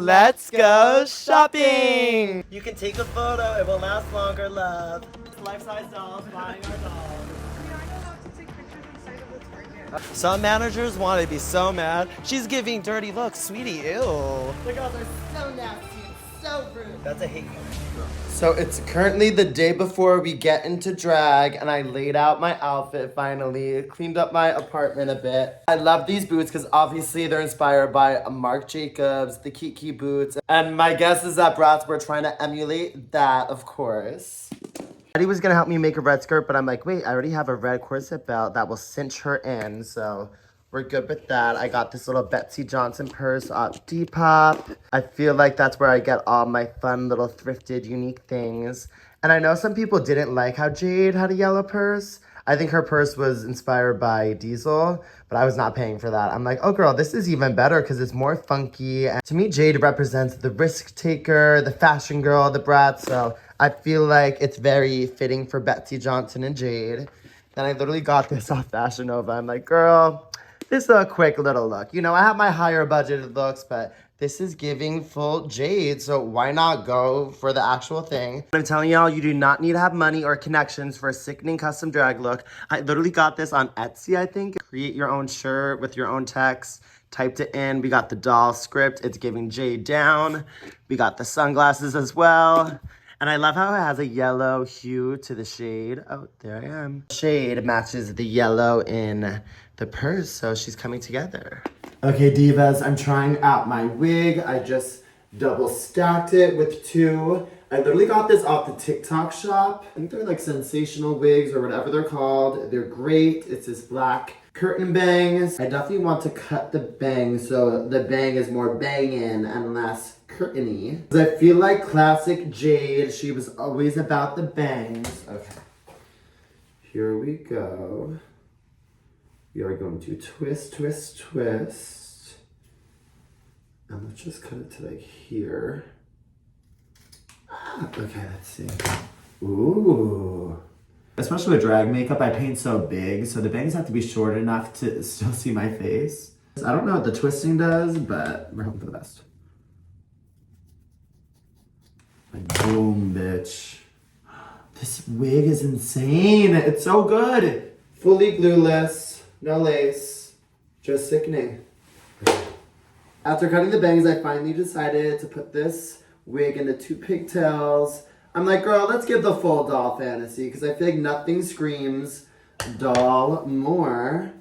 Let's go shopping! You can take a photo, it will last longer, love. Life-size dolls, buying our dolls. Some managers want to be so mad. She's giving dirty looks, sweetie, ew. The girls are so nasty and so rude. That's a hate comment. So it's currently the day before we get into drag, and I laid out my outfit finally, cleaned up my apartment a bit. I love these boots because obviously they're inspired by Marc Jacobs, the Kiki boots. And my guess is that Bratz were trying to emulate that, of course. Eddie was gonna help me make a red skirt, but I'm like, wait, I already have a red corset belt that will cinch her in, so we're good with that. I got this little Betsy Johnson purse off Depop. I feel like that's where I get all my fun little thrifted, unique things. And I know some people didn't like how Jade had a yellow purse. I think her purse was inspired by Diesel, but I was not paying for that. I'm like, oh girl, this is even better because it's more funky. And to me, Jade represents the risk taker, the fashion girl, the brat. So I feel like it's very fitting for Betsy Johnson and Jade. Then I literally got this off Fashion Nova. I'm like, girl, this is a quick little look. You know, I have my higher budgeted looks, but this is giving full Jade, so why not go for the actual thing? I'm telling y'all, you do not need to have money or connections for a sickening custom drag look. I literally got this on Etsy, I think. Create your own shirt with your own text. Typed it in. We got the doll script. It's giving Jade down. We got the sunglasses as well. And I love how it has a yellow hue to the shade. Oh, there I am. Shade matches the yellow in the purse, so she's coming together. Okay, divas, I'm trying out my wig. I just double stacked it with two. I literally got this off the TikTok shop. I think they're like sensational wigs or whatever they're called. They're great. It's this black curtain bangs. I definitely want to cut the bang so the bang is more banging and less curtainy. I feel like classic Jade, she was always about the bangs. Okay, here we go. We are going to twist, twist, twist. And let's just cut it to like here. Okay, let's see. Ooh. Especially with drag makeup, I paint so big, so the bangs have to be short enough to still see my face. I don't know what the twisting does, but we're hoping for the best. Like, boom, bitch. This wig is insane. It's so good. Fully glueless, no lace, just sickening. After cutting the bangs, I finally decided to put this wig into two pigtails. I'm like, girl, let's give the full doll fantasy because I feel like nothing screams doll more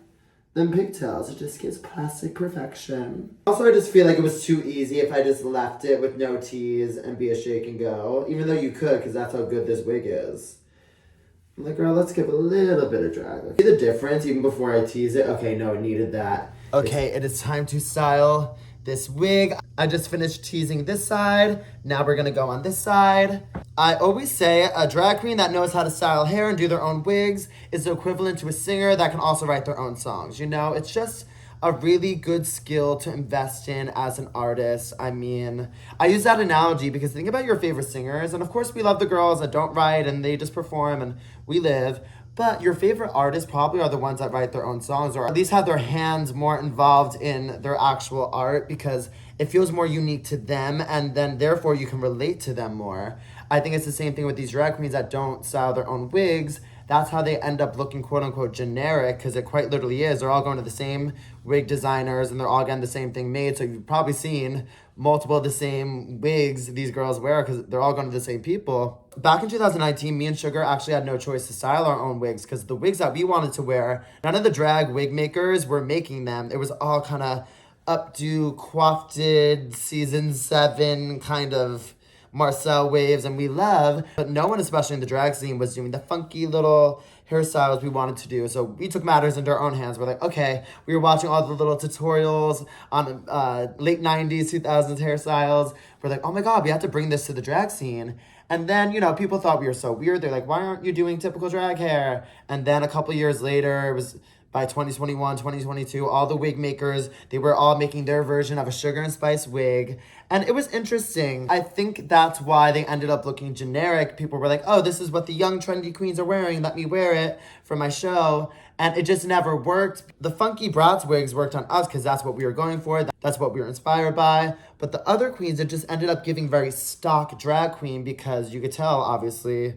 than pigtails. It just gives plastic perfection. Also, I just feel like it was too easy if I just left it with no tease and be a shake and go, even though you could because that's how good this wig is. I'm like, girl, let's give a little bit of drag. See the difference even before I tease it? Okay, no, it needed that. Okay, it is time to style this wig. I just finished teasing this side. Now we're gonna go on this side. I always say a drag queen that knows how to style hair and do their own wigs is the equivalent to a singer that can also write their own songs. You know, it's just a really good skill to invest in as an artist. I mean, I use that analogy because think about your favorite singers, and of course we love the girls that don't write and they just perform and we live, but your favorite artists probably are the ones that write their own songs or at least have their hands more involved in their actual art because it feels more unique to them and then therefore you can relate to them more. I think it's the same thing with these drag queens that don't style their own wigs. That's how they end up looking quote unquote generic because it quite literally is. They're all going to the same wig designers and they're all getting the same thing made. So you've probably seen multiple of the same wigs these girls wear because they're all going to the same people. Back in 2019, me and Sugar actually had no choice to style our own wigs because the wigs that we wanted to wear, none of the drag wig makers were making them. It was all kind of updo, coiffed, season 7 kind of Marcel waves, and we love, but no one, especially in the drag scene, was doing the funky little hairstyles we wanted to do. So we took matters into our own hands. We're like, okay, we were watching all the little tutorials on late 90s, 2000s hairstyles. We're like, oh my God, we have to bring this to the drag scene. And then, you know, people thought we were so weird. They're like, why aren't you doing typical drag hair? And then a couple years later, it was by 2021, 2022, all the wig makers, they were all making their version of a sugar and spice wig. And it was interesting. I think that's why they ended up looking generic. People were like, oh, this is what the young trendy queens are wearing. Let me wear it for my show. And it just never worked. The funky Bratz wigs worked on us because that's what we were going for. That's what we were inspired by. But the other queens, it just ended up giving very stock drag queen because you could tell, obviously,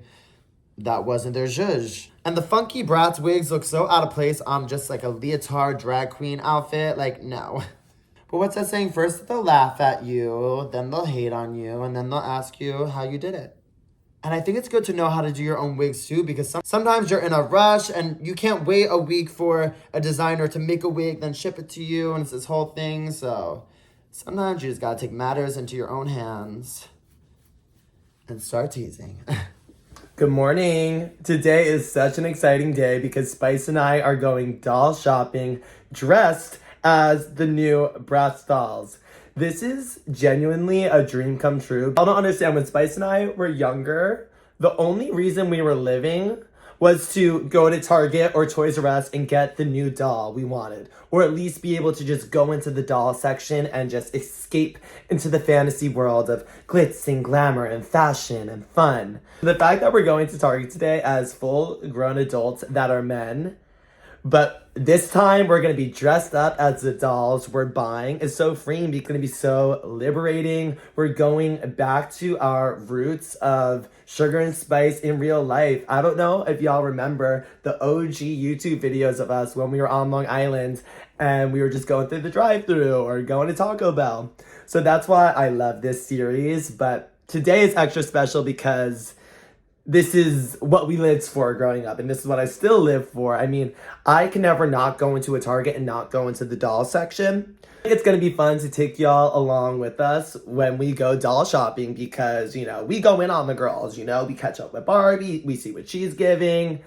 that wasn't their zhuzh. And the funky Bratz wigs look so out of place on just like a leotard drag queen outfit. Like, no. But what's that saying? First they'll laugh at you, then they'll hate on you, and then they'll ask you how you did it. And I think it's good to know how to do your own wigs too, because sometimes you're in a rush and you can't wait a week for a designer to make a wig, then ship it to you, and it's this whole thing. So sometimes you just gotta take matters into your own hands and start teasing. Good morning. Today is such an exciting day because Spice and I are going doll shopping dressed as the new Bratz dolls. This is genuinely a dream come true. I don't understand, when Spice and I were younger, the only reason we were living was to go to Target or Toys R Us and get the new doll we wanted. Or at least be able to just go into the doll section and just escape into the fantasy world of glitz and glamour and fashion and fun. The fact that we're going to Target today as full-grown adults that are men, but this time we're going to be dressed up as the dolls we're buying, is so freeing. It's going to be so liberating. We're going back to our roots of sugar and spice in real life. I don't know if y'all remember the OG YouTube videos of us when we were on Long Island and we were just going through the drive-thru or going to Taco Bell. So that's why I love this series. But today is extra special because this is what we lived for growing up, and this is what I still live for. I mean, I can never not go into a Target and not go into the doll section. It's gonna be fun to take y'all along with us when we go doll shopping because, you know, we go in on the girls, you know, we catch up with Barbie, we see what she's giving.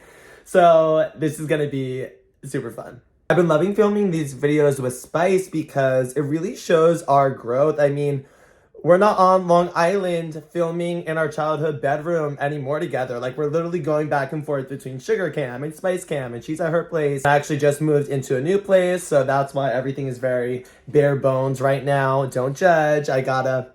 So this is gonna be super fun. I've been loving filming these videos with Spice because it really shows our growth. I mean, we're not on Long Island filming in our childhood bedroom anymore together. Like, we're literally going back and forth between Sugar Cam and Spice Cam, and she's at her place. I actually just moved into a new place, so that's why everything is very bare bones right now. Don't judge. I gotta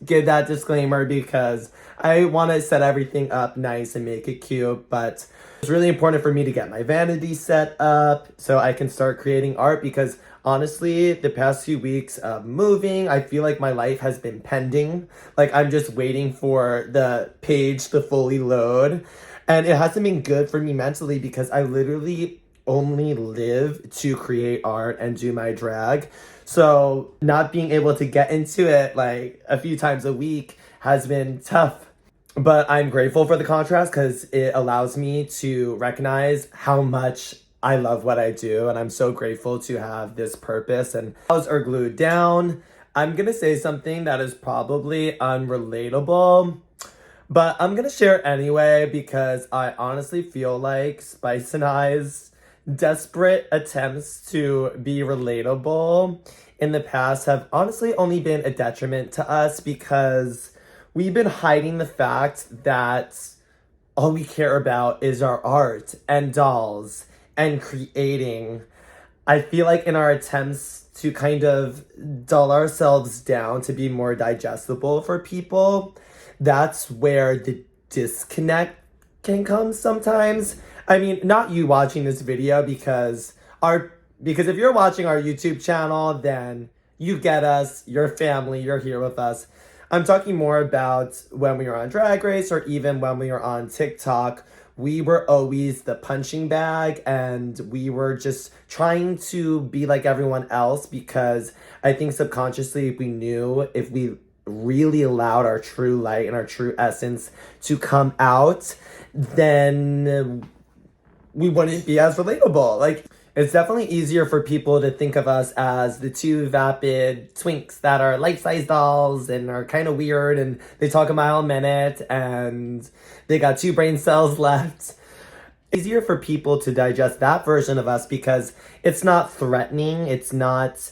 give that disclaimer because I want to set everything up nice and make it cute, but it's really important for me to get my vanity set up so I can start creating art because honestly, the past few weeks of moving, I feel like my life has been pending. Like, I'm just waiting for the page to fully load. And it hasn't been good for me mentally because I literally only live to create art and do my drag. So not being able to get into it like a few times a week has been tough. But I'm grateful for the contrast because it allows me to recognize how much I love what I do, and I'm so grateful to have this purpose. And eyes are glued down. I'm gonna say something that is probably unrelatable, but I'm gonna share it anyway because I honestly feel like Spice and I's desperate attempts to be relatable in the past have honestly only been a detriment to us because we've been hiding the fact that all we care about is our art and dolls and creating. I feel like in our attempts to kind of dull ourselves down to be more digestible for people, that's where the disconnect can come sometimes. I mean, not you watching this video because if you're watching our YouTube channel, then you get us, you're family, you're here with us. I'm talking more about when we were on Drag Race or even when we were on TikTok. We were always the punching bag and we were just trying to be like everyone else because I think subconsciously we knew if we really allowed our true light and our true essence to come out, then we wouldn't be as relatable. Like, it's definitely easier for people to think of us as the two vapid twinks that are life-size dolls and are kind of weird and they talk a mile a minute and they got 2 brain cells left. Easier for people to digest that version of us because it's not threatening. It's not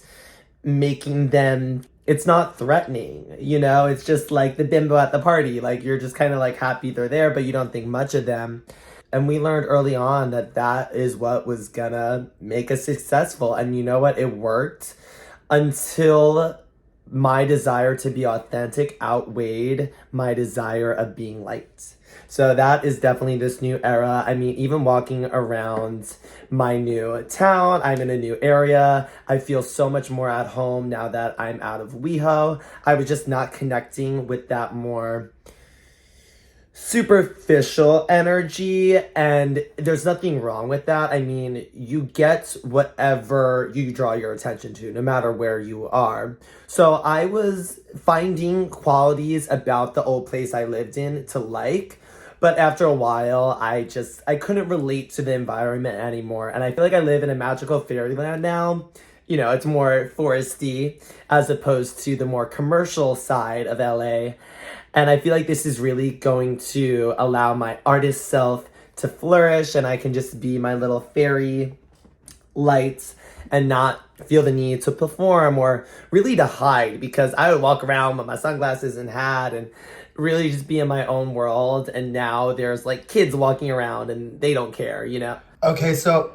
making them, it's not threatening, you know? It's just like the bimbo at the party. Like, you're just kind of like happy they're there, but you don't think much of them. And we learned early on that that is what was gonna make us successful. And you know what? It worked until my desire to be authentic outweighed my desire of being liked. So that is definitely this new era. I mean, even walking around my new town, I'm in a new area. I feel so much more at home now that I'm out of WeHo. I was just not connecting with that more superficial energy, and there's nothing wrong with that. I mean, you get whatever you draw your attention to, no matter where you are. So I was finding qualities about the old place I lived in to like, but after a while, I couldn't relate to the environment anymore. And I feel like I live in a magical fairyland now. You know, it's more foresty as opposed to the more commercial side of LA. And I feel like this is really going to allow my artist self to flourish, and I can just be my little fairy lights and not feel the need to perform or really to hide, because I would walk around with my sunglasses and hat and really just be in my own world. And now there's like kids walking around and they don't care, you know? Okay, so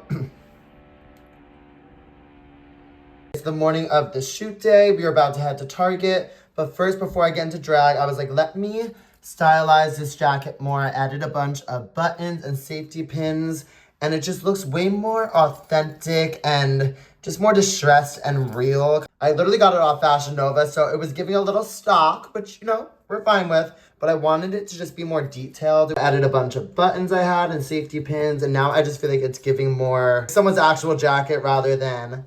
it's the morning of the shoot day. We are about to head to Target. But first, before I get into drag, I was like, let me stylize this jacket more. I added a bunch of buttons and safety pins, and it just looks way more authentic and just more distressed and real. I literally got it off Fashion Nova, so it was giving a little stock, which, you know, we're fine with. But I wanted it to just be more detailed. I added a bunch of buttons I had and safety pins, and now I just feel like it's giving more someone's actual jacket rather than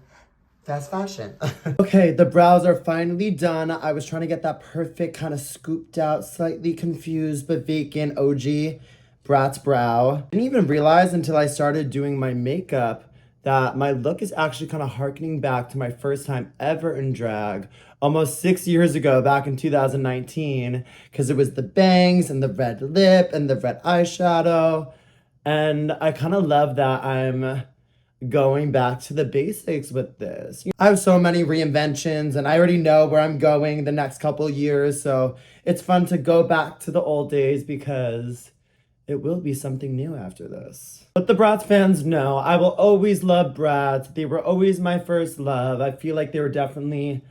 fast fashion. Okay, the brows are finally done. I was trying to get that perfect kind of scooped out, slightly confused, but vacant OG Bratz brow. I didn't even realize until I started doing my makeup that my look is actually kind of harkening back to my first time ever in drag, almost 6 years ago, back in 2019, because it was the bangs and the red lip and the red eyeshadow. And I kind of love that I'm going back to the basics with this. I have so many reinventions, and I already know where I'm going the next couple years, so it's fun to go back to the old days because it will be something new after this. But the Bratz fans know I will always love Bratz. They were always my first love. I feel like they were definitely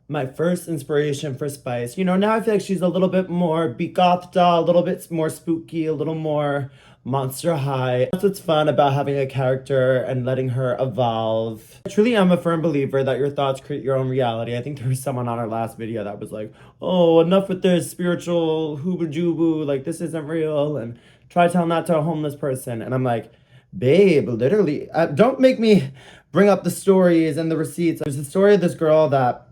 my first inspiration for Spice. You know, now I feel like she's a little bit more goth doll, a little bit more spooky, a little more Monster High. That's what's fun about having a character and letting her evolve. I truly am a firm believer that your thoughts create your own reality. I think there was someone on our last video that was like, oh, enough with this spiritual hooba-jooba, like this isn't real, and try telling that to a homeless person. And I'm like, babe, literally, don't make me bring up the stories and the receipts. There's a story of this girl that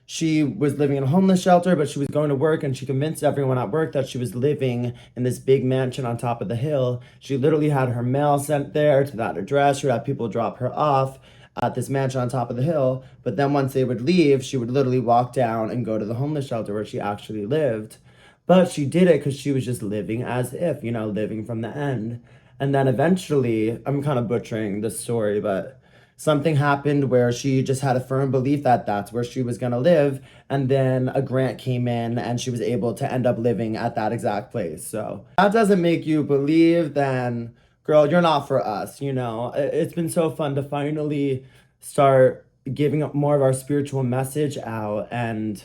she was living in a homeless shelter, but she was going to work, and she convinced everyone at work that she was living in this big mansion on top of the hill. She literally had her mail sent there to that address. She would have people drop her off at this mansion on top of the hill. But then once they would leave, she would literally walk down and go to the homeless shelter where she actually lived. But she did it because she was just living as if, you know, living from the end. And then eventually, I'm kind of butchering the story, but something happened where she just had a firm belief that that's where she was going to live. And then a grant came in and she was able to end up living at that exact place. So that doesn't make you believe, then girl, you're not for us. You know, it's been so fun to finally start giving up more of our spiritual message out. And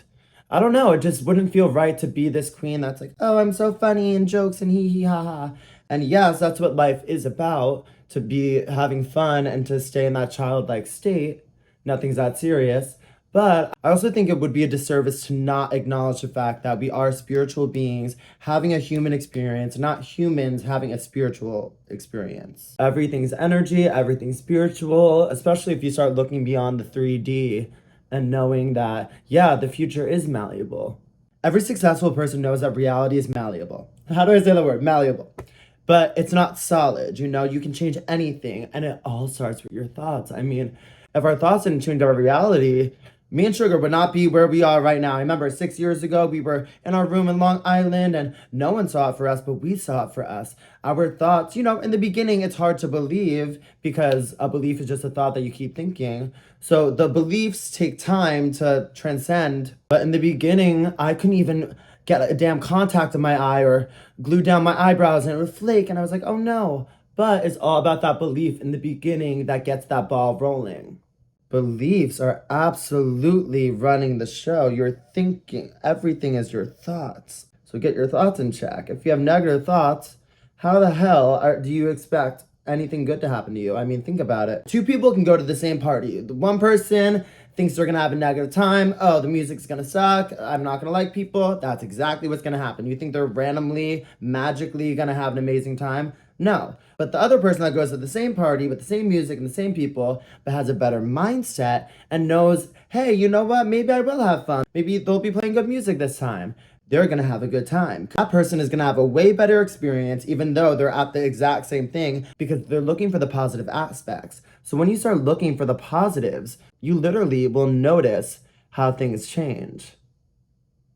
I don't know, it just wouldn't feel right to be this queen that's like, oh, I'm so funny and jokes and hee hee ha ha. And yes, that's what life is about, to be having fun and to stay in that childlike state. Nothing's that serious. But I also think it would be a disservice to not acknowledge the fact that we are spiritual beings having a human experience, not humans having a spiritual experience. Everything's energy, everything's spiritual, especially if you start looking beyond the 3D and knowing that, yeah, the future is malleable. Every successful person knows that reality is malleable. How do I say the word? Malleable. But it's not solid, you know? You can change anything, and it all starts with your thoughts. I mean, if our thoughts didn't change our reality, me and Sugar would not be where we are right now. I remember 6 years ago, we were in our room in Long Island, and no one saw it for us, but we saw it for us. Our thoughts, you know, in the beginning, it's hard to believe because a belief is just a thought that you keep thinking. So the beliefs take time to transcend. But in the beginning, I couldn't even get a damn contact in my eye or glue down my eyebrows and it would flake. And I was like, oh no. But it's all about that belief in the beginning that gets that ball rolling. Beliefs are absolutely running the show. You're thinking, everything is your thoughts. So get your thoughts in check. If you have negative thoughts, how the hell do you expect anything good to happen to you? I mean, think about it. Two people can go to the same party. The one person thinks they're gonna have a negative time. Oh, the music's gonna suck. I'm not gonna like people. That's exactly what's gonna happen. You think they're randomly, magically gonna have an amazing time? No. But the other person that goes to the same party with the same music and the same people, but has a better mindset and knows, hey, you know what? Maybe I will have fun. Maybe they'll be playing good music this time. They're gonna have a good time. That person is gonna have a way better experience, even though they're at the exact same thing, because they're looking for the positive aspects. So when you start looking for the positives, you literally will notice how things change.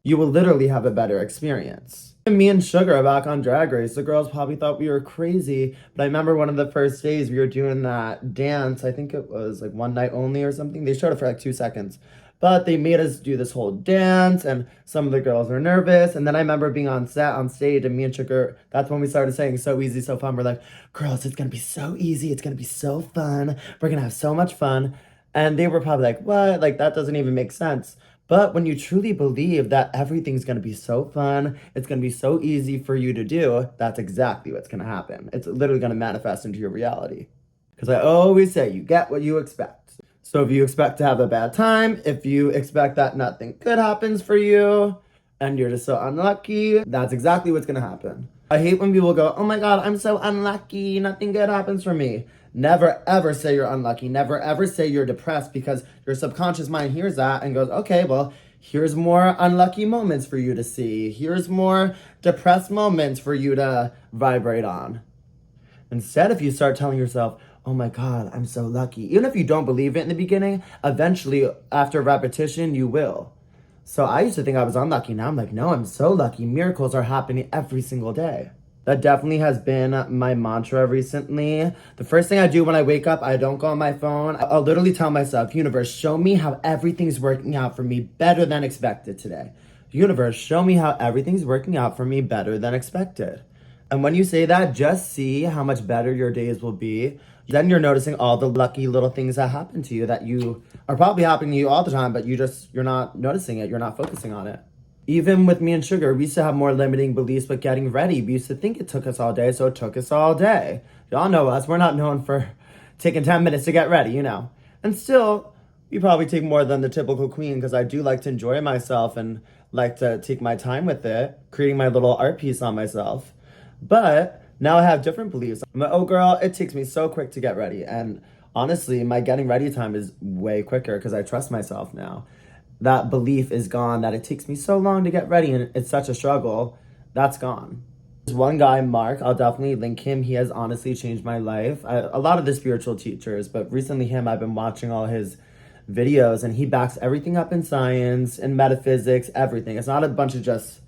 You will literally have a better experience. Me and Sugar are back on Drag Race. The girls probably thought we were crazy, but I remember one of the first days we were doing that dance. I think it was like one night only or something. They showed it for like 2 seconds. But they made us do this whole dance, and some of the girls were nervous. And then I remember being on stage, and me and Sugar, that's when we started saying so easy, so fun. We're like, girls, it's gonna be so easy. It's gonna be so fun. We're gonna have so much fun. And they were probably like, what? Like, that doesn't even make sense. But when you truly believe that everything's gonna be so fun, it's gonna be so easy for you to do, that's exactly what's gonna happen. It's literally gonna manifest into your reality. Because I always say, you get what you expect. So if you expect to have a bad time, if you expect that nothing good happens for you, and you're just so unlucky, that's exactly what's gonna happen. I hate when people go, oh my God, I'm so unlucky, nothing good happens for me. Never ever say you're unlucky. Never ever say you're depressed, because your subconscious mind hears that and goes, okay, well, here's more unlucky moments for you to see. Here's more depressed moments for you to vibrate on. Instead, if you start telling yourself, oh my God, I'm so lucky. Even if you don't believe it in the beginning, eventually, after repetition, you will. So I used to think I was unlucky. Now I'm like, no, I'm so lucky. Miracles are happening every single day. That definitely has been my mantra recently. The first thing I do when I wake up, I don't go on my phone. I'll literally tell myself, universe, show me how everything's working out for me better than expected today. Universe, show me how everything's working out for me better than expected. And when you say that, just see how much better your days will be. Then you're noticing all the lucky little things that happen to you that you are probably happening to you all the time, but you're not noticing it. You're not focusing on it. Even with me and Sugar, we used to have more limiting beliefs, but getting ready, we used to think it took us all day, so it took us all day. Y'all know us. We're not known for taking 10 minutes to get ready, you know. And still, we probably take more than the typical queen, because I do like to enjoy myself and like to take my time with it, creating my little art piece on myself. But now I have different beliefs. I'm like, oh girl, it takes me so quick to get ready. And honestly, my getting ready time is way quicker because I trust myself now. That belief is gone, that it takes me so long to get ready and it's such a struggle. That's gone. There's one guy, Mark, I'll definitely link him. He has honestly changed my life. A lot of the spiritual teachers, but recently him, I've been watching all his videos and he backs everything up in science and metaphysics, everything. It's not a bunch of just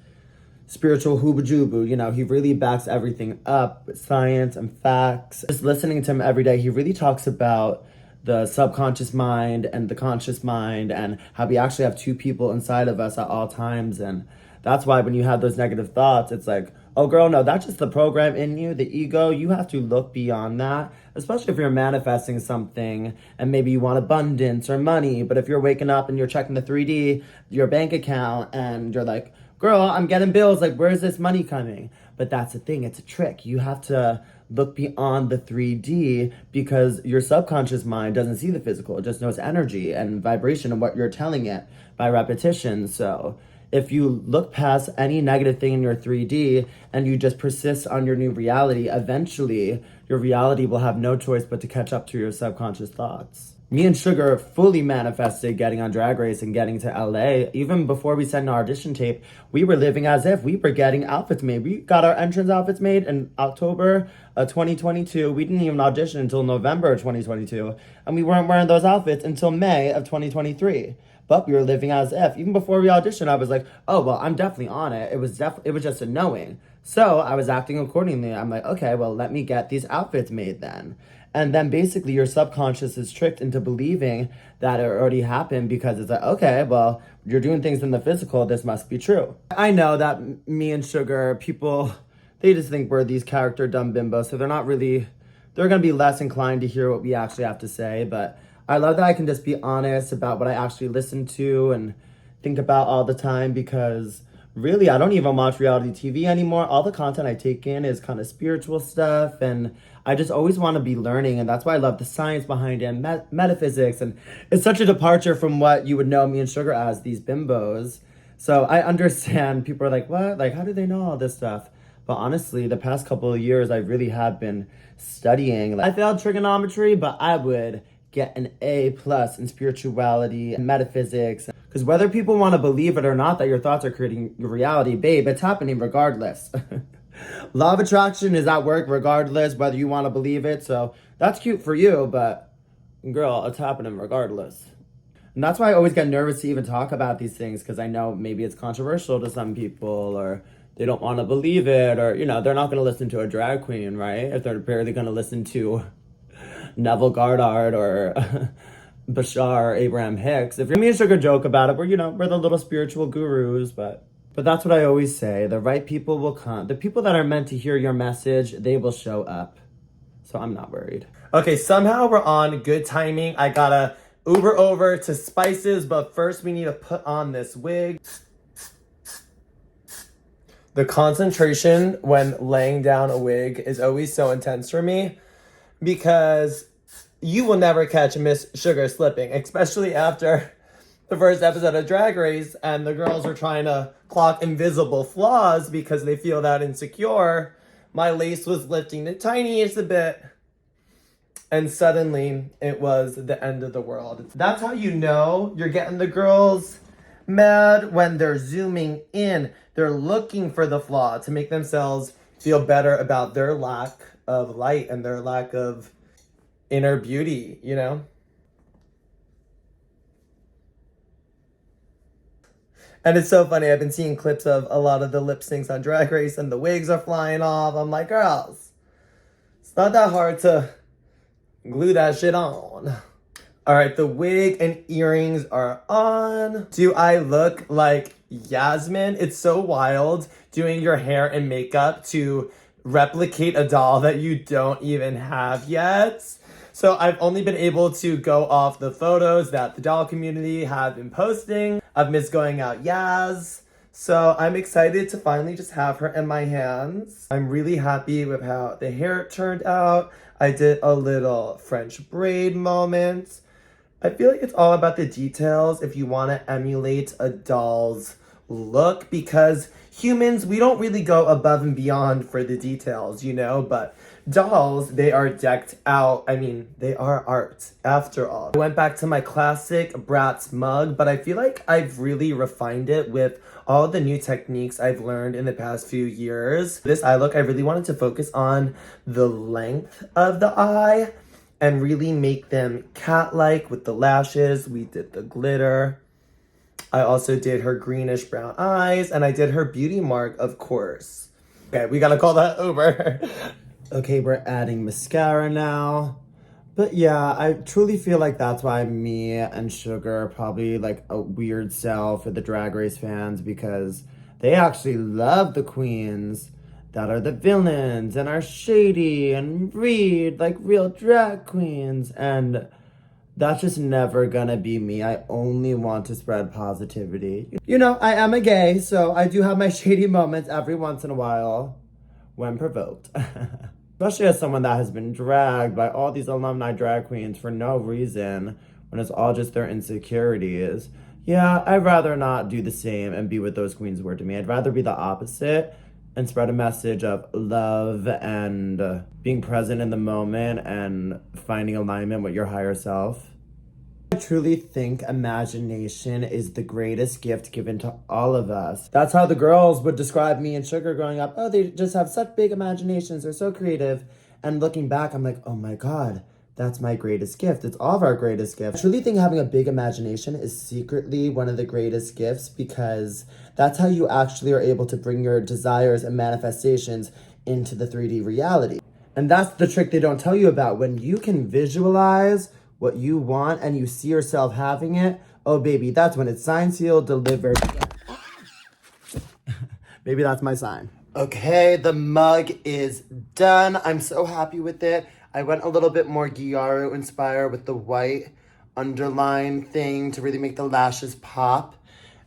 spiritual hooba-jooba, you know, he really backs everything up with science and facts. Just listening to him every day, he really talks about the subconscious mind and the conscious mind and how we actually have two people inside of us at all times. And that's why when you have those negative thoughts, it's like, oh girl, no, that's just the program in you, the ego. You have to look beyond that, especially if you're manifesting something and maybe you want abundance or money. But if you're waking up and you're checking the 3D, your bank account, and you're like, girl, I'm getting bills, like, where's this money coming? But that's the thing, it's a trick. You have to look beyond the 3D because your subconscious mind doesn't see the physical. It just knows energy and vibration and what you're telling it by repetition. So if you look past any negative thing in your 3D and you just persist on your new reality, eventually your reality will have no choice but to catch up to your subconscious thoughts. Me and Sugar fully manifested getting on Drag Race and getting to LA. Even before we sent an audition tape, we were living as if we were getting outfits made. We got our entrance outfits made in October of 2022. We didn't even audition until November of 2022. And we weren't wearing those outfits until May of 2023. But we were living as if. Even before we auditioned, I was like, oh, well, I'm definitely on it. It was just a knowing. So I was acting accordingly. I'm like, okay, well, let me get these outfits made then. And then basically your subconscious is tricked into believing that it already happened because it's like, okay, well, you're doing things in the physical, this must be true. I know that me and Sugar, people, they just think we're these character dumb bimbos, so they're gonna be less inclined to hear what we actually have to say. But I love that I can just be honest about what I actually listen to and think about all the time, because really, I don't even watch reality TV anymore. All the content I take in is kind of spiritual stuff, and I just always want to be learning, and that's why I love the science behind it, and metaphysics, and it's such a departure from what you would know me and Sugar as, these bimbos. So I understand people are like, what? Like, how do they know all this stuff? But honestly, the past couple of years, I really have been studying. Like, I failed trigonometry, but I would get an A+ in spirituality and metaphysics. Because whether people want to believe it or not that your thoughts are creating your reality, babe, it's happening regardless. Law of attraction is at work regardless, whether you want to believe it. So that's cute for you, but girl, it's happening regardless. And that's why I always get nervous to even talk about these things, because I know maybe it's controversial to some people, or they don't want to believe it, or, you know, they're not going to listen to a drag queen, right? If they're barely going to listen to Neville Goddard or Bashar or Abraham Hicks. If me and Sugar joke about it, we're the little spiritual gurus, but that's what I always say. The right people will come. The people that are meant to hear your message, they will show up. So I'm not worried. Okay, somehow we're on good timing. I gotta Uber over to Spices, but first we need to put on this wig. The concentration when laying down a wig is always so intense for me, because you will never catch Miss Sugar slipping, especially after the first episode of Drag Race and the girls are trying to clock invisible flaws because they feel that insecure. My lace was lifting the tiniest a bit, and suddenly it was the end of the world. That's how you know you're getting the girls mad, when they're zooming in. They're looking for the flaw to make themselves feel better about their lack of light and their lack of inner beauty, you know? And it's so funny, I've been seeing clips of a lot of the lip syncs on Drag Race and the wigs are flying off. I'm like, girls, it's not that hard to glue that shit on. All right, the wig and earrings are on. Do I look like Yasmin? It's so wild doing your hair and makeup to replicate a doll that you don't even have yet. So I've only been able to go off the photos that the doll community have been posting of Miss Going Out Yaz. So I'm excited to finally just have her in my hands. I'm really happy with how the hair turned out. I did a little French braid moment. I feel like it's all about the details if you want to emulate a doll's look, because humans, we don't really go above and beyond for the details, you know, but dolls, they are decked out. I mean, they are art after all. I went back to my classic Bratz mug, but I feel like I've really refined it with all the new techniques I've learned in the past few years. This eye look, I really wanted to focus on the length of the eye and really make them cat-like with the lashes. We did the glitter. I also did her greenish brown eyes, and I did her beauty mark, of course. Okay, we gotta call that Uber. Okay, we're adding mascara now. But yeah, I truly feel like that's why me and Sugar are probably like a weird sell for the Drag Race fans, because they actually love the queens that are the villains and are shady and read like real drag queens. And that's just never gonna be me. I only want to spread positivity. You know, I am a gay, so I do have my shady moments every once in a while when provoked. Especially as someone that has been dragged by all these alumni drag queens for no reason, when it's all just their insecurities. Yeah, I'd rather not do the same and be what those queens were to me. I'd rather be the opposite and spread a message of love and being present in the moment and finding alignment with your higher self. I truly think imagination is the greatest gift given to all of us. That's how the girls would describe me and Sugar growing up. Oh, they just have such big imaginations. They're so creative. And looking back, I'm like, oh my God, that's my greatest gift. It's all of our greatest gifts. I truly think having a big imagination is secretly one of the greatest gifts, because that's how you actually are able to bring your desires and manifestations into the 3D reality. And that's the trick they don't tell you about. When you can visualize what you want and you see yourself having it, oh baby, that's when it's signed, sealed, delivered. Maybe that's my sign. Okay, the mug is done. I'm so happy with it. I went a little bit more Gyaru inspired with the white underline thing to really make the lashes pop.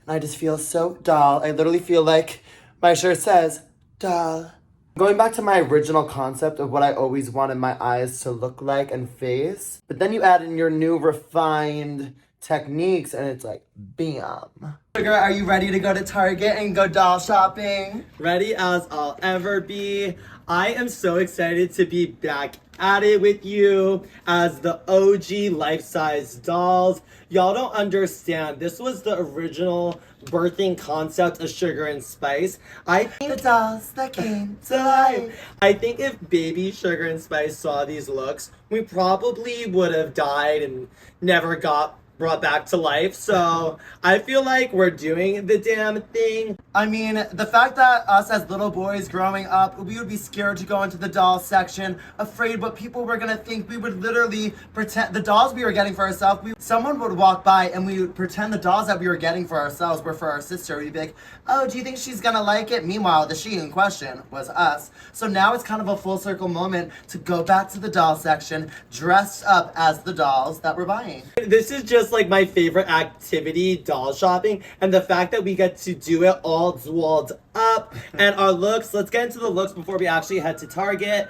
And I just feel so doll. I literally feel like my shirt says, doll. Going back to my original concept of what I always wanted my eyes to look like and face. But then you add in your new refined techniques and it's like, bam. Sugar, are you ready to go to Target and go doll shopping? Ready as I'll ever be. I am so excited to be back at it with you as the OG life-size dolls. Y'all don't understand. This was the original birthing concept of Sugar and Spice. I think The dolls that came to life. I think if baby Sugar and Spice saw these looks, we probably would have died and never got brought back to life. So I feel like we're doing the damn thing. I mean, the fact that us as little boys growing up, we would be scared to go into the doll section, afraid what people were gonna think. We would literally pretend the dolls we were getting for ourselves, someone would walk by and we would pretend the dolls that we were getting for ourselves were for our sister. We'd be like, oh, do you think she's gonna like it? Meanwhile, the she in question was us. So now it's kind of a full circle moment to go back to the doll section, dressed up as the dolls that we're buying. This is just like my favorite activity, doll shopping, and the fact that we get to do it all dolled up. And our looks, let's get into the looks before we actually head to Target.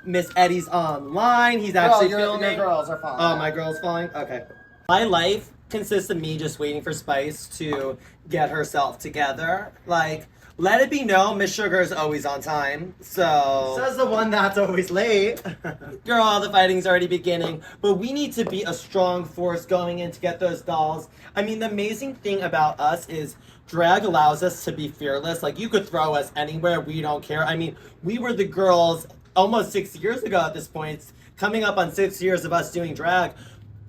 Miss Eddie's online. He's actually filming. Your girls are falling. Oh, my girl's falling? Okay. My life consists of me just waiting for Spice to get herself together. Like, let it be known, Miss Sugar is always on time. So Says the one that's always late. girl, the fighting's already beginning. But we need to be a strong force going in to get those dolls. I mean, the amazing thing about us is drag allows us to be fearless. Like, you could throw us anywhere. We don't care. I mean, we were the girls almost 6 years ago at this point. It's coming up on 6 years of us doing drag.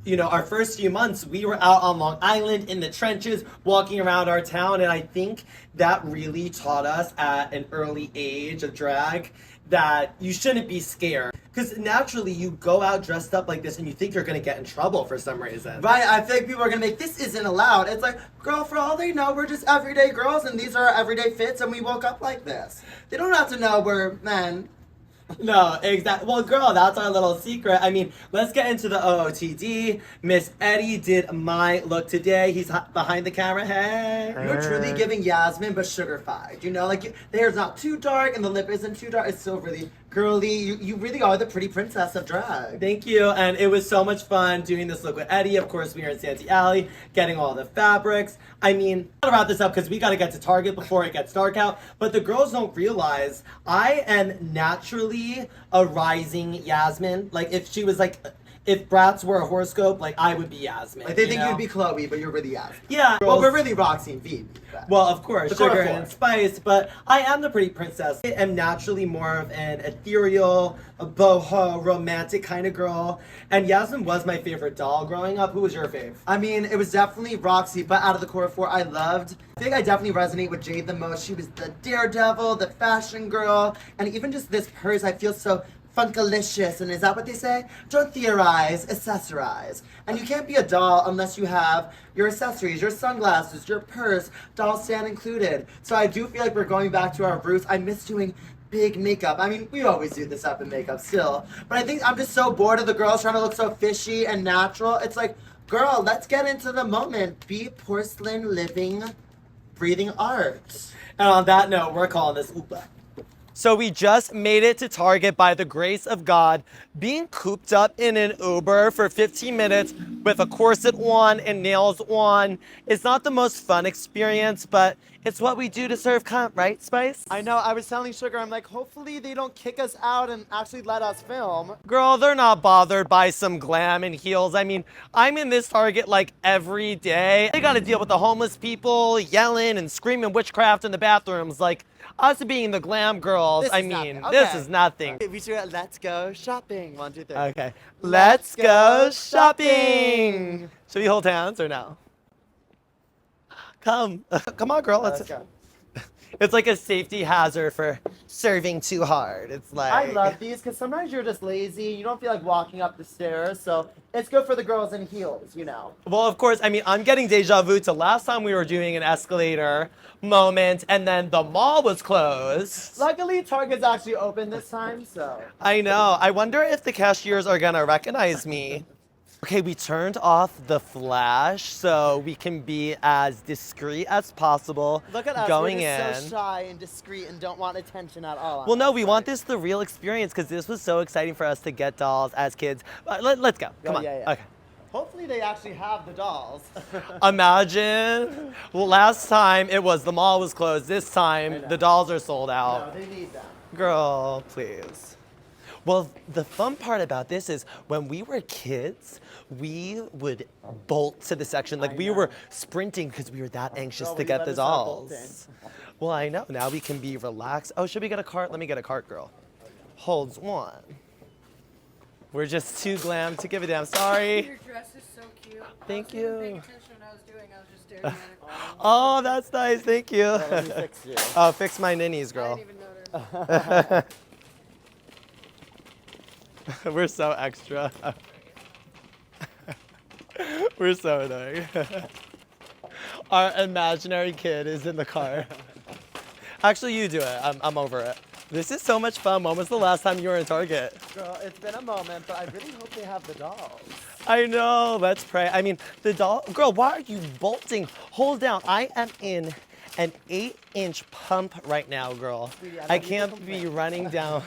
You know, our first few months, we were out on Long Island in the trenches, walking around our town, and I think that really taught us at an early age of drag that you shouldn't be scared. Because naturally, you go out dressed up like this and you think you're going to get in trouble for some reason. Right, I think people are going to make, this isn't allowed. It's like, girl, for all they know, we're just everyday girls, and these are our everyday fits, and we woke up like this. They don't have to know we're men. No, exactly. Well, girl, that's our little secret. I mean, let's get into the OOTD. Miss Eddie did my look today. He's behind the camera. Hey. You're truly giving Yasmin, but sugar-fied. You know, like, the hair's not too dark, and the lip isn't too dark. It's still really girly. You really are the pretty princess of drag. Thank you. And it was so much fun doing this look with Eddie. Of course, we were in Santee Alley, getting all the fabrics. I mean, I gotta wrap this up because we gotta get to Target before it gets dark out. But the girls don't realize I am naturally a rising Yasmin. Like, if she was like, if Bratz were a horoscope, like, I would be Yasmin. Like, they think you'd be Chloe, but you're really Yasmin. Yeah. Well, we're really Roxy and Phoebe. Well, of course, The Sugar chloroform. and Spice, but I am the pretty princess. I am naturally more of an ethereal, a boho, romantic kind of girl. And Yasmin was my favorite doll growing up. Who was your fave? I mean, it was definitely Roxy, but out of the core four, I think I definitely resonate with Jade the most. She was the daredevil, the fashion girl, and even just this purse, I feel so funkalicious, and is that what they say? Don't theorize, accessorize. And you can't be a doll unless you have your accessories, your sunglasses, your purse, doll stand included. So I do feel like we're going back to our roots. I miss doing big makeup. I mean, we always do this up in makeup still, but I think I'm just so bored of the girls trying to look so fishy and natural. It's like, girl, let's get into the moment. Be porcelain, living, breathing art. And on that note, we're calling this Upa. So we just made it to Target by the grace of God. Being cooped up in an Uber for 15 minutes with a corset on and nails on is not the most fun experience, but it's what we do to serve cunt, right, Spice? I know, I was telling Sugar, I'm like, hopefully they don't kick us out and actually let us film. Girl, they're not bothered by some glam and heels. I mean, I'm in this Target like every day. They gotta deal with the homeless people yelling and screaming witchcraft in the bathrooms. Like, us being the glam girls, This I is mean, nothing. this Okay. is nothing. We should let's go shopping. 1, 2, 3. Okay, let's go shopping. Should we hold hands or no? Come, come on, girl. Let's go. It's like a safety hazard for serving too hard. It's like I love these because sometimes you're just lazy. You don't feel like walking up the stairs. So it's good for the girls in heels, you know. Well, of course, I mean, I'm getting deja vu to last time we were doing an escalator moment and then the mall was closed. Luckily, Target's actually open this time, so. I know. I wonder if the cashiers are gonna recognize me. Okay, we turned off the flash so we can be as discreet as possible Look at us, going we're in. just so shy and discreet and don't want attention at all. Well, no, we want this the real experience because this was so exciting for us to get dolls as kids. Let's go. Come on. Yeah. Okay. Hopefully they actually have the dolls. Imagine. Well, last time it was the mall was closed. This time the dolls are sold out. No, they need them. Girl, please. Well, the fun part about this is when we were kids, we would bolt to the section. Like we were sprinting because we were that anxious Girl, to we get better the start dolls. Well, I know. Now we can be relaxed. Oh, should we get a cart? Let me get a cart, girl. Holds one. We're just too glam to give a damn. Sorry. Your dress is so cute. Thank I wasn't even paying you. attention when I was doing. I was just staring at it. Oh, that's nice. Thank you. Let me fix you. Oh, fix my ninnies, I girl. didn't even notice. We're so extra. We're so annoying. Our imaginary kid is in the car. Actually, you do it. I'm over it. This is so much fun. When was the last time you were in Target? Girl, it's been a moment, but I really hope they have the dolls. I know. Let's pray. I mean, the doll. Girl, why are you bolting? Hold down. I am in an 8-inch pump right now, girl. Sweetie, I don't need to can't complain. be running down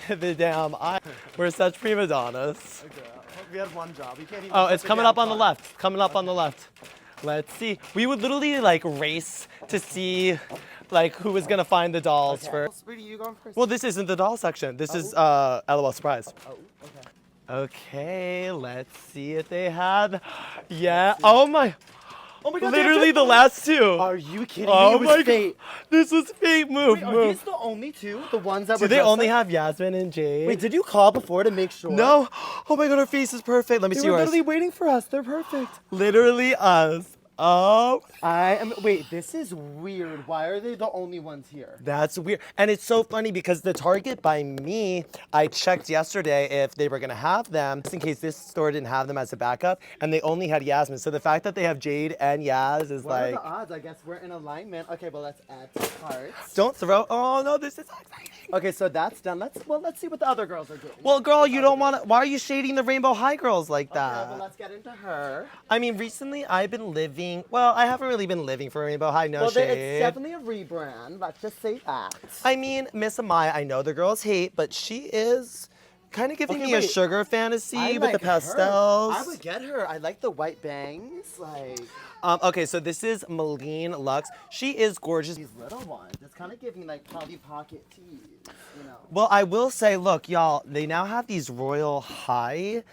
the damn aisle. We're such prima donnas. Girl, we had one job. We can't even. Oh, put it's the coming damn up on the cart. left. Coming up on the left. Let's see. We would literally like race to see like who was gonna find the dolls Okay. first. Sweetie, you going first? Well, this isn't the doll section. This is LOL surprise. Oh, okay. Okay, let's see if they have. Yeah. Oh my. Oh my God! Literally the last two. Are you kidding Oh me? It my was fate. God. This was fate. Move, Wait, are move. these the only two? The ones that Do were they dressed only like- have Yasmin and Jade? Wait, did you call before to make sure? No. Oh my God, her face is perfect. Let me They see were yours. literally waiting for us. They're perfect. Literally us. Oh. Wait, this is weird. Why are they the only ones here? That's weird. And it's so funny because the Target by me, I checked yesterday if they were going to have them, just in case this store didn't have them as a backup, and they only had Yasmin. So the fact that they have Jade and Yaz is What are like, the odds? I guess we're in alignment. Okay, well, let's add to carts. don't throw. Oh no, this is so exciting. Okay, so that's done. Let's see what the other girls are doing. Well, girl, you don't want to. Why are you shading the Rainbow High girls like Okay, that? well, let's get into her. I mean, recently I've been living. Well, I haven't really been living for Rainbow High. No Well, shade. it's definitely a rebrand. Let's just say that. I mean, Miss Amaya, I know the girls hate, but she is kind of giving Okay, me a wait. sugar fantasy I with like the pastels. Her. I would get her. I like the white bangs. Like Okay, so this is Malene Lux. She is gorgeous. these little ones. It's kind of giving like Polly Pocket tees, you know. Well, I will say, look, y'all, they now have these Royal High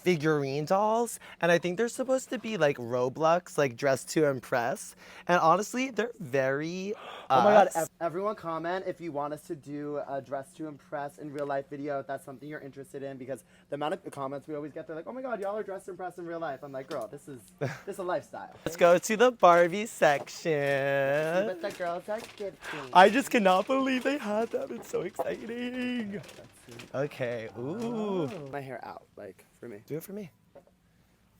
figurine dolls, and I think they're supposed to be like Roblox, like dressed to impress. And honestly, they're very. Oh my God! us. Everyone comment if you want us to do a dress to impress in real life video. If that's something you're interested in, because the amount of comments we always get, they're like, "Oh my God, y'all are dressed to impress in real life." I'm like, "Girl, this is a lifestyle." Let's go to the Barbie See section. what the girls are gifting. I just cannot believe they had them. It's so exciting. Okay. Ooh. My hair out, like for me. Do it for me.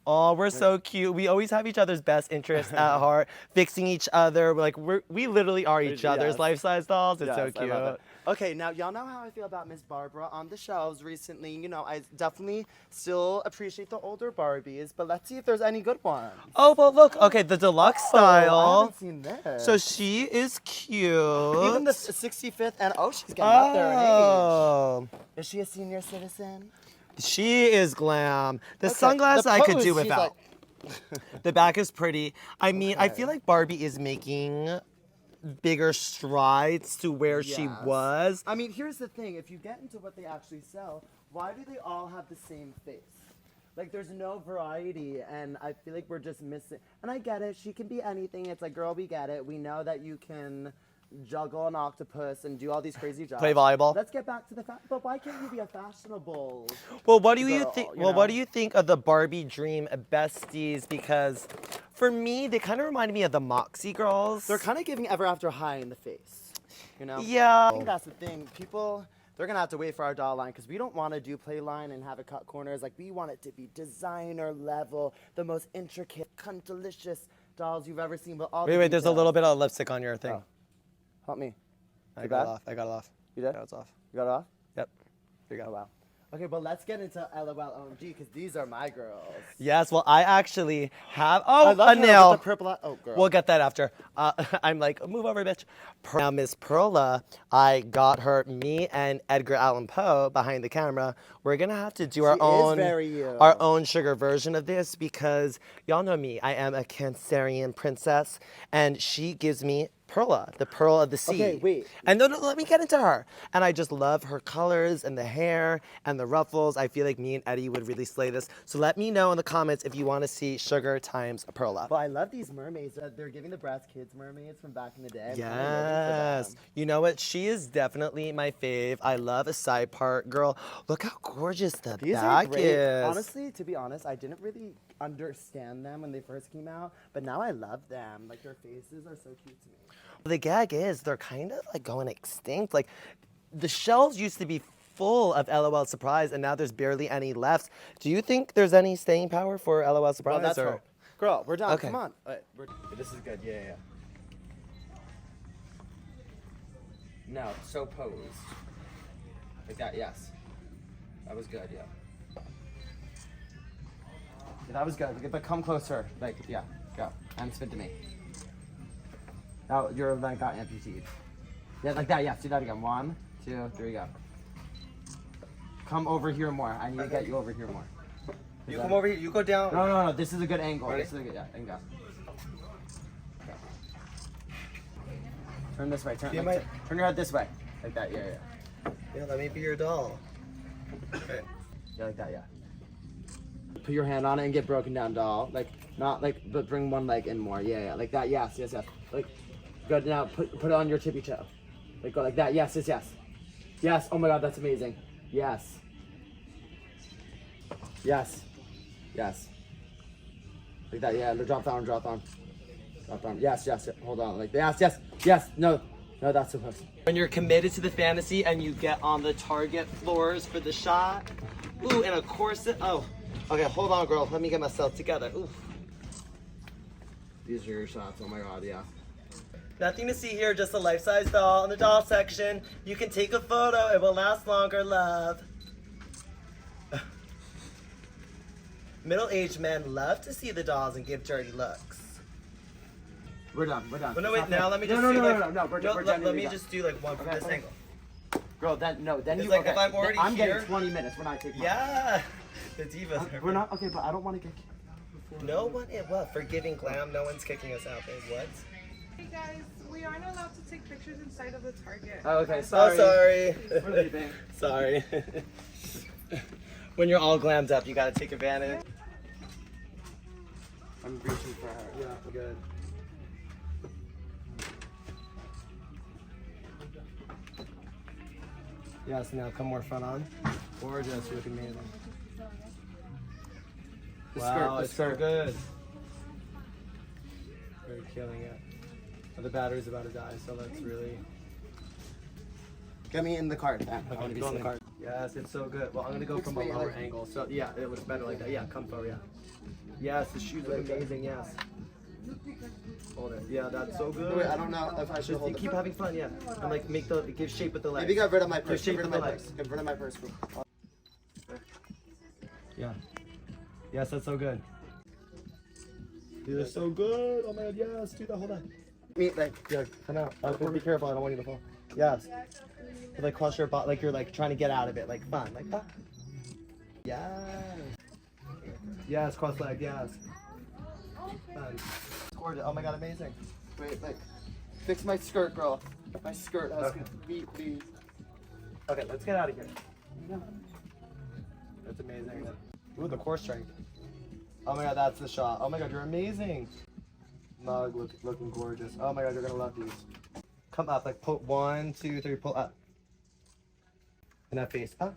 Oh, we're so cute. We always have each other's best interests at heart, fixing each other. Like we literally are each other's Yes. life-size dolls. It's Yes, so I love cute. it. Okay, now y'all know how I feel about Miss Barbara on the shelves recently. You know, I definitely still appreciate the older Barbies, but let's see if there's any good ones. Oh, but look. Okay, the deluxe I style. haven't seen this. So she is cute. even the 65th, and she's getting up there in age. Oh, Is she a senior citizen? she is glam. The Okay, sunglasses the I could pose, do she's without. The back is pretty. I mean, I feel like Barbie is making bigger strides to where she Yes. was. I mean, here's the thing. If you get into what they actually sell, why do they all have the same face? Like, there's no variety, and I feel like we're just missing. And I get it. She can be anything. It's like, girl, we get it. We know that you can juggle an octopus and do all these crazy jobs. Play volleyball. Let's get back to the fact. But why can't you be a fashionable? Well, what do you girl, think? you Well, what know? do you think of the Barbie Dream besties? Because for me, they kind of remind me of the Moxie girls. They're kind of giving Ever After High in the face. You know? Yeah. I think that's the thing. People, they're gonna have to wait for our doll line because we don't want to do play line and have it cut corners. Like, we want it to be designer level, the most intricate, delicious dolls you've ever seen. But all Wait, there's a little bit of lipstick on your thing. Oh. Help me. I got it off. I got it off. You did? Yeah, it's off. You got it off? Yep. Here you go. Oh, wow. Okay, but let's get into LOL OMG because these are my girls. Yes, well, I actually have, I love a her nail. with the purple. Oh, girl. We'll get that after. I'm like, move over, bitch. Now, Miss Perla, I got her, me and Edgar Allan Poe behind the camera. We're gonna have to do our own sugar version of this because y'all know me. I am a Cancerian princess, and she gives me Perla, the pearl of the sea. Okay, wait. And no, let me get into her. And I just love her colors and the hair and the ruffles. I feel like me and Eddie would really slay this. So let me know in the comments if you want to see Sugar times Perla. Well, I love these mermaids. They're giving the Bratz Kids mermaids from back in the day. Yes. You know what? She is definitely my fave. I love a side part. Girl, look how gorgeous the These are back great. is. Honestly, to be honest, I didn't really understand them when they first came out, but now I love them. Like, their faces are so cute to me. The gag is they're kind of like going extinct. Like, the shelves used to be full of LOL Surprise, and now there's barely any left. Do you think there's any staying power for LOL Surprise? Well, that's her. Girl, we're done. Okay. Come on. This is good. Yeah. No, so posed. Like that, yes. That was good, yeah. That was good. But come closer. Like, yeah, go. And spin to me. Now your leg got amputated. Yeah, like that, yes. Do that again. 1, 2, 3, go. Come over here more. I need to get you over here more. You come over here. You go down. No. This is a good angle. Ready? This is a good, yeah, and go. Okay. Turn this way. Turn your head this way. Like that, yeah. Yeah, let me be your doll. Okay. Yeah, like that, yeah. Put your hand on it and get broken down, doll. Like, not like, but bring one leg in more. Yeah. Like that, yes. Like, good, now put it on your tippy toe. Like, go like that, yes. Yes, oh my god, that's amazing. Yes. Like that, yeah, drop down. Yes, hold on, like, yes, no, that's supposed to. When you're committed to the fantasy and you get on the Target floors for the shot. Ooh, and a corset. Oh, okay, hold on, girl. Let me get myself together. Ooh. These are your shots, oh my god, yeah. Nothing to see here, just a life-size doll in the doll section. You can take a photo, it will last longer, love. Middle-aged men love to see the dolls and give dirty looks. We're done. But no, wait, now let me just no, do no, like... no, no, we're let done. me just do like one from this angle. Girl, then It's you, like okay, if I'm already I'm here- getting 20 minutes, we're not taking Yeah, the divas. We're not, okay, but I don't want to get kicked out before. No one, what, for giving glam, no one's kicking us out, babe, what? Hey guys, we aren't allowed to take pictures inside of the Target. Oh, okay, sorry. Oh, sorry. We're leaving. Sorry. When you're all glammed up, you gotta take advantage. I'm reaching for her. Yeah, good. Yes, now come more front on. Gorgeous, you look amazing. Wow, it's so good. You're killing it. The battery's about to die, so let's really... Get me in the cart. I want to Okay, be go on the seen. card. Yes, it's so good. Well, I'm gonna go from a lower angle. So yeah, it looks better like that. Yeah, come forward, yeah. Yes, the shoes look amazing, yes. Hold it. Yeah, that's so good. Wait, I don't know if I should Just hold it. keep having fun, yeah. And like give shape with the legs. Maybe get rid of my Give purse. shape Get rid with of the my legs. purse. Get rid of my purse. Yeah. Yes, that's so good. These are so good. Oh my god, yes. Do that. Hold on. Me, like, Yeah, come out. Be careful. I don't want you to fall. Yes. Like cross your butt, like you're like trying to get out of it, like fun, like that. Yes. Yes, cross leg. Yes. Fun. It's gorgeous. Oh my god, amazing. wait, like, fix my skirt, girl. My skirt has Okay. please. Okay, let's get out of here. That's amazing. Ooh, the core strength. Oh my god, that's the shot. Oh my god, you're amazing. Mug looking gorgeous. Oh my god, you're gonna love these. Come up, like pull 1, 2, 3, pull up. And that face. Up.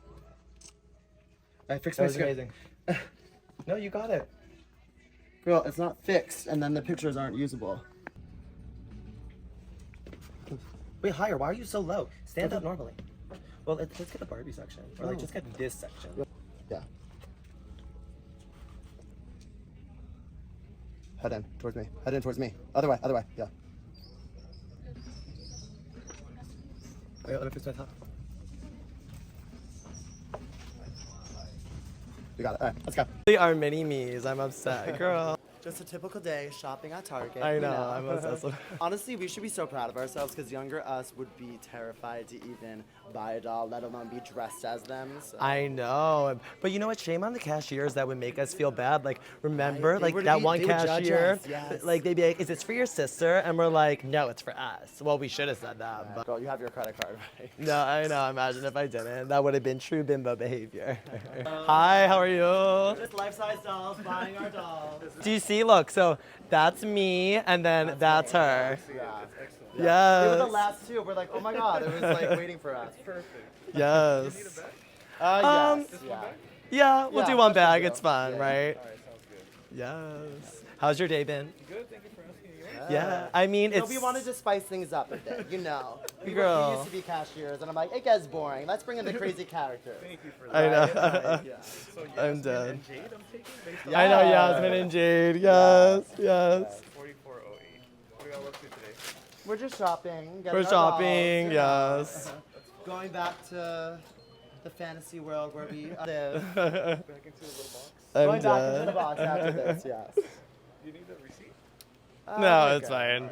I fixed That my was skirt. amazing. No, you got it. Girl, it's not fixed, and then the pictures aren't usable. Wait, higher. Why are you so low? Stand up normally. Well, let's get the Barbie section. Or like, just get this section. Yeah. Head in towards me. Head in towards me. Other way. Other way. Yeah. Wait, let me fix my top. We got it. All right, let's go. They are mini me's. I'm upset, girl. Just a typical day shopping at Target. I you know. I'm obsessed with. Honestly, we should be so proud of ourselves because younger us would be terrified to even buy a doll, let alone be dressed as them. So. I know, but you know what? Shame on the cashiers that would make us feel bad. Like, remember, Right, they like would that be- one they would judge cashier, us, yes. like they'd be like, "Is this for your sister?" And we're like, "No, it's for us." Well, we should have said that, but Girl, you have your credit card, right? no, I know. Imagine if I didn't. That would have been true bimbo behavior. Hi, how are you? Just life-size dolls, buying our dolls. Do you see? Look, so that's me, and then that's her. Yeah. Yes. They were the last two. We're like, oh my god, it was like waiting for us. Perfect. Yes. Yes. Yeah. Yeah, we'll Yeah, do one that should bag. go. It's fun, Yeah. right? Alright, sounds good. Yes. How's your day been? Good, thank you for asking. Yeah. I mean, No, it's. we wanted to spice things up a bit, you know. We Girl. used to be cashiers, and I'm like, it gets boring. Let's bring in the crazy characters. Thank you for I that. know. Yeah. So I'm Yasmin done. and Jade I'm taking based on I know Yeah. Yasmin and Jade. Yes, yes. 4408. What do y'all up to today? We're just shopping. getting We're our dolls, shopping. you know. Yes. Going back to the fantasy world where we live. Back into the little box. I'm Going back into the done. box after this, yes. Do you need the receipt? No, we're it's good. fine.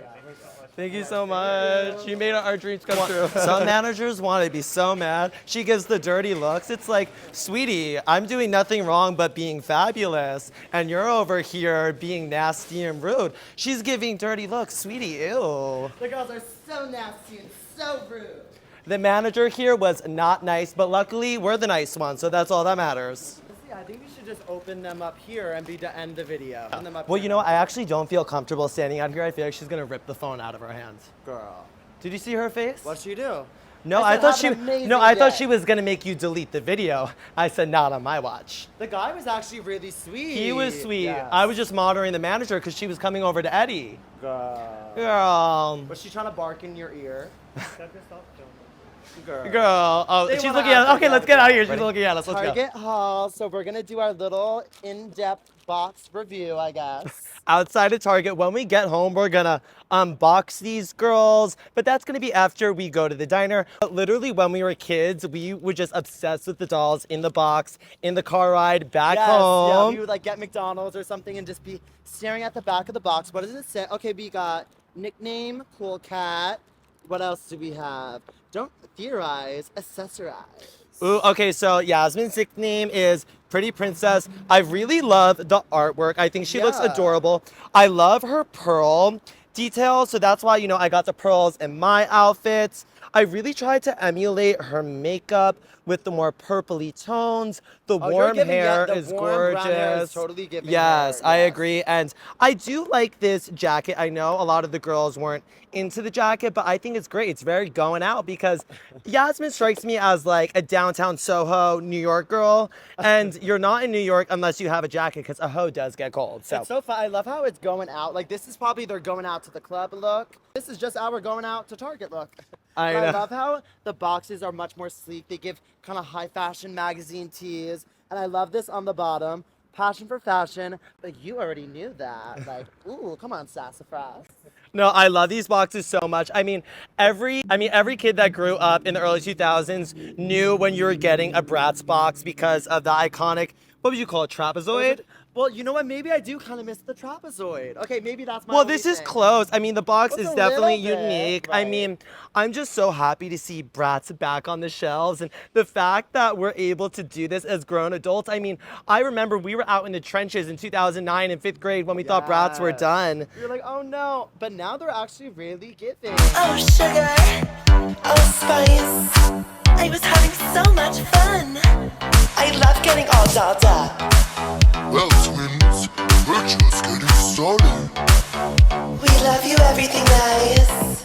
Thank you so much. You made our dreams come true. Some managers want to be so mad. She gives the dirty looks. It's like, sweetie, I'm doing nothing wrong but being fabulous, and you're over here being nasty and rude. She's giving dirty looks. Sweetie, ew. The girls are so nasty and so rude. The manager here was not nice, but luckily we're the nice ones, so that's all that matters. Yeah, I think we should just open them up here and be to end the video. Open them up Well, here. you know, I actually don't feel comfortable standing out here. I feel like she's gonna rip the phone out of her hands. Girl. Did you see her face? What'd she do? No, I I said, thought "Have she. an amazing No, I thought day." she was gonna make you delete the video. I said, not on my watch. The guy was actually really sweet. He was sweet. Yes. I was just monitoring the manager because she was coming over to Eddie. Girl. Girl. Was she trying to bark in your ear? Girl. Girl. Oh, They she's wanna looking at act us. Okay, like let's get out of here. She's Ready? looking at us. Let's go. Target haul. So we're gonna do our little in-depth box review, I guess. Outside of Target, when we get home, we're gonna unbox these girls, but that's gonna be after we go to the diner. But literally, when we were kids, we were just obsessed with the dolls in the box, in the car ride, back Yes, home. yeah, we would like get McDonald's or something and just be staring at the back of the box. What does it say? Okay, we got nickname, cool cat. What else do we have? Don't theorize, accessorize. Ooh, okay, so Yasmin's nickname is Pretty Princess. I really love the artwork. I think she looks Yeah. adorable. I love her pearl details, so that's why, you know, I got the pearls in my outfits. I really tried to emulate her makeup with the more purpley tones. The Oh, you're warm giving- yeah, hair the is warm brown gorgeous. hair is totally giving Yes, her, I yes. agree. And I do like this jacket. I know a lot of the girls weren't into the jacket, but I think it's great. It's very going out because Yasmin strikes me as like a downtown Soho, New York girl. And you're not in New York unless you have a jacket because a hoe does get cold. So It's so fun. I love how it's going out. Like, this is probably their going out to the club look. This is just our going out to Target look. I But know. love how the boxes are much more sleek. They give kind of high fashion magazine tees. And I love this on the bottom. Passion for fashion. Like, you already knew that. Like, ooh, come on, sassafras. No, I love these boxes so much. I mean, every kid that grew up in the early 2000s knew when you were getting a Bratz box because of the iconic, what would you call it, trapezoid? Well, you know what? Maybe I do kind of miss the trapezoid. Okay, maybe that's my Well, only this is thing. close. I mean, the box It's is a definitely little bit, unique. I right. mean, I'm just so happy to see Bratz back on the shelves. And the fact that we're able to do this as grown adults, I mean, I remember we were out in the trenches in 2009 in 5th grade when we thought Bratz were Yes. done. You're like, oh no. But now they're actually really giving. Oh sugar, oh spice. I was having so much fun. I love getting all dolled up. Well, twins, we're just getting started. We love you, everything nice.